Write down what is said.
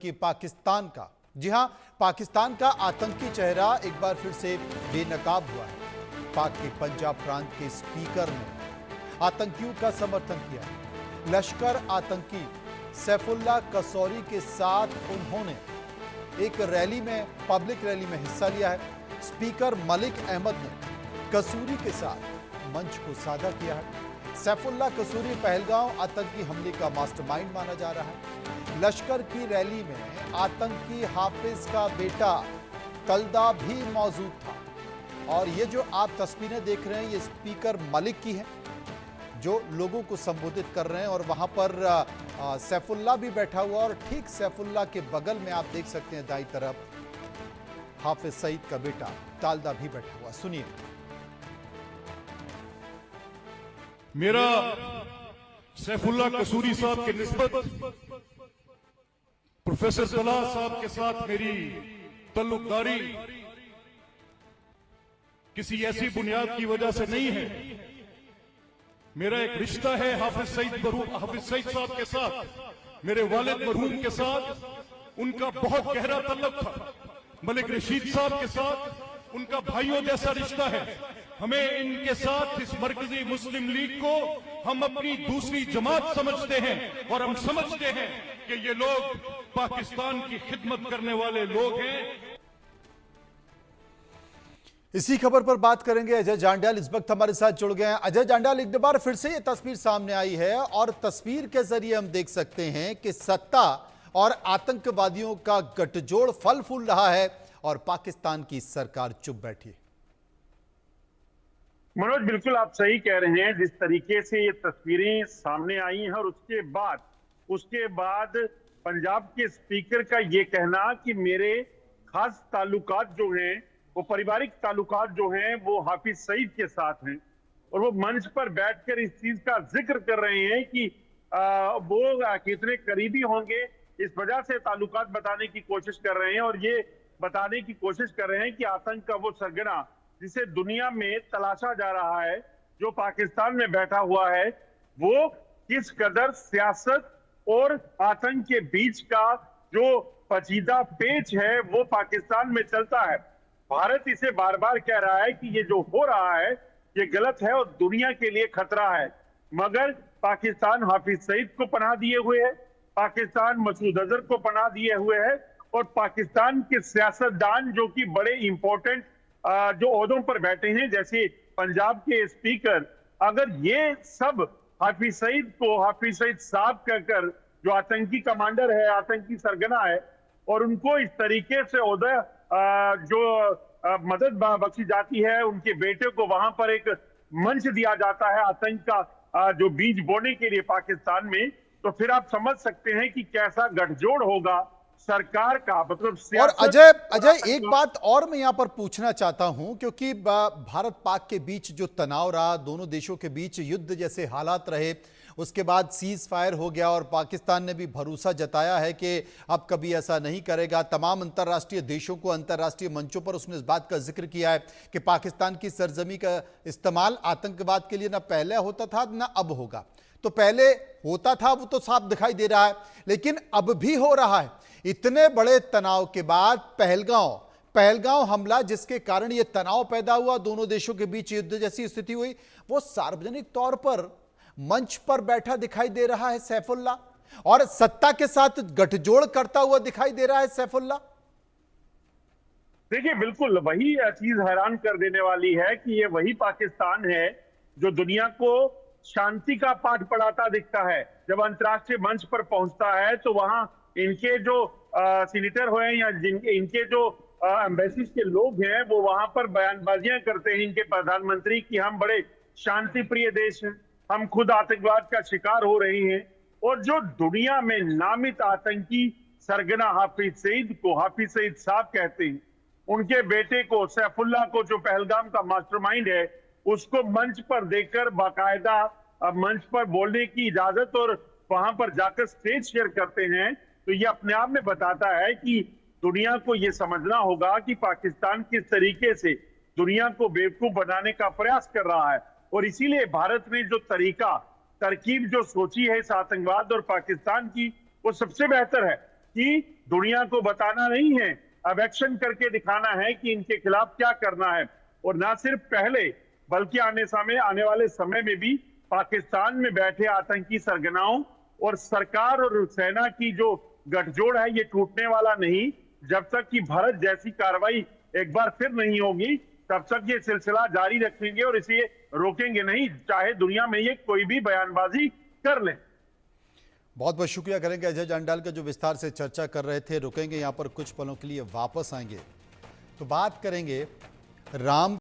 कि पाकिस्तान का, जी हां, पाकिस्तान का आतंकी चेहरा एक बार फिर से बेनकाब हुआ है। पाक के पंजाब प्रांत के स्पीकर ने आतंकियों का समर्थन किया। लश्कर आतंकी सैफुल्लाह कसौरी के साथ उन्होंने एक रैली में, पब्लिक रैली में हिस्सा लिया है। स्पीकर मलिक अहमद ने कसूरी के साथ मंच को साझा किया है। सैफुल्लाह कसूरी पहलगांव आतंकी हमले का मास्टरमाइंड माना जा रहा है। लश्कर की रैली में आतंकी हाफिज का बेटा तलदा भी मौजूद था। और ये जो आप तस्वीरें देख रहे हैं, ये स्पीकर मलिक की है जो लोगों को संबोधित कर रहे हैं। और वहां पर सैफुल्लाह भी बैठा हुआ, और ठीक सैफुल्लाह के बगल में आप देख सकते हैं दाईं तरफ हाफिज सईद का बेटा तालदा भी बैठा हुआ। सुनिए। मेरा सैफुल्लाह कसूरी साहब के निस्बत प्रोफेसर तलहा साहब के साथ मेरी तल्लुकदारी किसी ऐसी बुनियाद की वजह से नहीं है। मेरा एक रिश्ता है हाफिज सईद साहब के साथ, मेरे वालिद मरहूम के साथ उनका बहुत गहरा तल्लुक था। मलिक रशीद साहब के साथ उनका भाइयों जैसा रिश्ता है। हमें इनके साथ, इस मरकजी मुस्लिम लीग को हम अपनी दूसरी जमात समझते हैं, और हम समझते हैं कि ये लोग पाकिस्तान की खिदमत करने वाले लोग हैं। इसी खबर पर बात करेंगे। अजय जांड्याल इस वक्त हमारे साथ जुड़ गए हैं। अजय जांड्याल, एक बार फिर से ये तस्वीर सामने आई है, और तस्वीर के जरिए हम देख सकते हैं कि सत्ता और आतंकवादियों का गठजोड़ फल फूल रहा है, और पाकिस्तान की सरकार चुप बैठी है। मनोज, बिल्कुल आप सही कह रहे हैं। जिस तरीके से ये तस्वीरें सामने आई हैं, और उसके बाद पंजाब के स्पीकर का ये कहना कि मेरे खास ताल्लुकात जो हैं, वो पारिवारिक ताल्लुकात जो हैं, वो हाफिज सईद के साथ हैं, और वो मंच पर बैठकर इस चीज का जिक्र कर रहे हैं कि वो कितने करीबी होंगे। इस वजह से ताल्लुकात बताने की कोशिश कर रहे हैं, और ये बताने की कोशिश कर रहे हैं कि आतंक का वो सरगना जिसे दुनिया में तलाशा जा रहा है, जो पाकिस्तान में बैठा हुआ है, वो किस कदर सियासत और आतंक के बीच का जो पेचीदा पेच है वो पाकिस्तान में चलता है। भारत इसे बार बार कह रहा है कि ये जो हो रहा है ये गलत है और दुनिया के लिए खतरा है, मगर पाकिस्तान हाफिज सईद को पनाह दिए हुए है, पाकिस्तान मसूद अजहर को पनाह दिए हुए है, और पाकिस्तान के सियासतदान जो कि बड़े इंपॉर्टेंट जो ओहदों पर बैठे हैं, जैसे पंजाब के स्पीकर, अगर ये सब हाफिज सईद साहब कहकर, जो आतंकी कमांडर है, आतंकी सरगना है, और उनको इस तरीके से ओहदा जो मदद बख्शी जाती है, उनके बेटे को वहां पर एक मंच दिया जाता है आतंक का जो बीज बोने के लिए पाकिस्तान में, तो फिर आप समझ सकते हैं कि कैसा गठजोड़ होगा सरकार का, मतलब। और अजय एक बात और मैं यहां पर पूछना चाहता हूं, क्योंकि भारत पाक के बीच जो तनाव रहा, दोनों देशों के बीच युद्ध जैसे हालात रहे, उसके बाद सीज फायर हो गया, और पाकिस्तान ने भी भरोसा जताया है कि अब कभी ऐसा नहीं करेगा। तमाम अंतर्राष्ट्रीय देशों को, अंतर्राष्ट्रीय मंचों पर उसने इस बात का जिक्र किया है कि पाकिस्तान की सरजमी का इस्तेमाल आतंकवाद के लिए ना पहले होता था ना अब होगा। तो पहले होता था वो तो साफ दिखाई दे रहा है, लेकिन अब भी हो रहा है। इतने बड़े तनाव के बाद पहलगांव हमला, जिसके कारण यह तनाव पैदा हुआ, दोनों देशों के बीच युद्ध जैसी स्थिति हुई, वो सार्वजनिक तौर पर मंच पर बैठा दिखाई दे रहा है सैफुल्लाह, और सत्ता के साथ गठजोड़ करता हुआ दिखाई दे रहा है सैफुल्लाह। देखिए, बिल्कुल वही चीज हैरान कर देने वाली है कि ये वही पाकिस्तान है जो दुनिया को शांति का पाठ पढ़ाता दिखता है। जब अंतर्राष्ट्रीय मंच पर पहुंचता है तो वहां इनके जो सीनेटर हुए, या इनके जो एम्बेसी के लोग हैं, वो वहां पर बयानबाजियां करते हैं इनके प्रधानमंत्री की हम बड़े शांति प्रिय देश हैं, हम खुद आतंकवाद का शिकार हो रहे हैं। और जो दुनिया में नामित आतंकी सरगना हाफिज सईद साहब कहते हैं, उनके बेटे को, सैफुल्लाह को, जो पहलगाम का मास्टरमाइंड है, उसको मंच पर देखकर बाकायदा मंच पर बोलने की इजाजत और वहां पर जाकर स्टेज शेयर करते हैं, तो ये अपने आप में बताता है कि दुनिया को ये समझना होगा कि पाकिस्तान किस तरीके से दुनिया को बेवकूफ बनाने का प्रयास कर रहा है। और इसीलिए भारत ने जो तरकीब जो सोची है इस आतंकवाद और पाकिस्तान की, वो सबसे बेहतर है कि दुनिया को बताना नहीं है, अब एक्शन करके दिखाना है कि इनके खिलाफ क्या करना है। और ना सिर्फ पहले बल्कि आने वाले समय में भी पाकिस्तान में बैठे आतंकी सरगनाओं और सरकार और सेना की जो गठजोड़ है ये टूटने वाला नहीं। जब तक कि भारत जैसी कार्रवाई एक बार फिर नहीं होगी तब तक ये सिलसिला जारी रखेंगे और इसे रोकेंगे नहीं, चाहे दुनिया में ये कोई भी बयानबाजी कर ले। बहुत बहुत शुक्रिया करेंगे अजय जांडाल का जो विस्तार से चर्चा कर रहे थे। रुकेंगे यहाँ पर कुछ पलों के लिए, वापस आएंगे तो बात करेंगे राम